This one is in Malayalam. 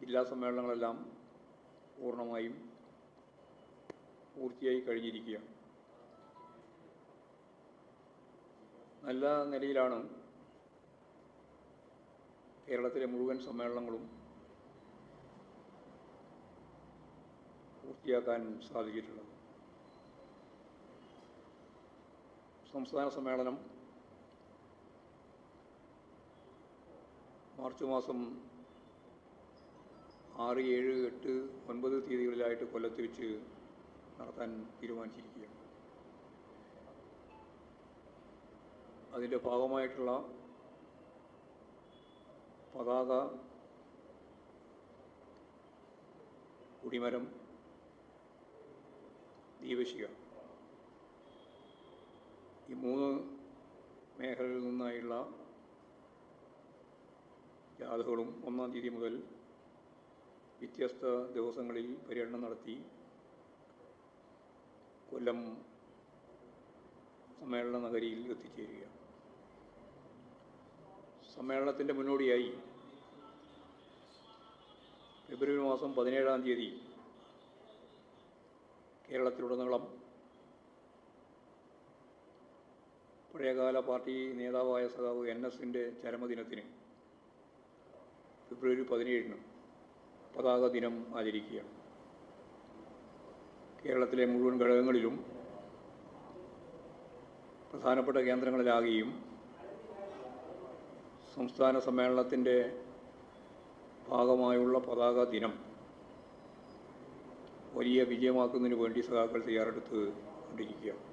ജില്ലാ സമ്മേളനങ്ങളെല്ലാം പൂർണ്ണമായും പൂർത്തിയായി കഴിഞ്ഞിരിക്കുകയാണ്. നല്ല നിലയിലാണ് കേരളത്തിലെ മുഴുവൻ സമ്മേളനങ്ങളും പൂർത്തിയാക്കാൻ സാധിച്ചിട്ടുള്ളത്. സംസ്ഥാന സമ്മേളനം മാർച്ച് മാസം 6, 7, 8, 9 തീയതികളിലായിട്ട് കൊല്ലത്ത് വെച്ച് നടത്താൻ തീരുമാനിച്ചിരിക്കുകയാണ്. അതിൻ്റെ ഭാഗമായിട്ടുള്ള പതാക, കുടിമരം, ദീപശിഖ ഈ 3 മേഖലകളിൽ നിന്നായുള്ള ജാഥകളും 1-ാം തീയതി മുതൽ വ്യത്യസ്ത ദിവസങ്ങളിൽ പര്യടനം നടത്തി കൊല്ലം സമ്മേളന നഗരിയിൽ എത്തിച്ചേരുക. സമ്മേളനത്തിൻ്റെ മുന്നോടിയായി ഫെബ്രുവരി മാസം 17-ാം തീയതി കേരളത്തിലുടനീളം പഴയകാല പാർട്ടി നേതാവായ സഖാവ് NS-ൻ്റെ ചരമദിനത്തിന് ഫെബ്രുവരി 17-ന് പതാക ദിനം ആചരിക്കുകയാണ്. കേരളത്തിലെ മുഴുവൻ ഘടകങ്ങളിലും പ്രധാനപ്പെട്ട കേന്ദ്രങ്ങളിലാകുകയും സംസ്ഥാന സമ്മേളനത്തിൻ്റെ ഭാഗമായുള്ള പതാക ദിനം വലിയ വിജയമാക്കുന്നതിന് വേണ്ടി സഖാക്കൾ തയ്യാറെടുത്ത് കൊണ്ടിരിക്കുകയാണ്.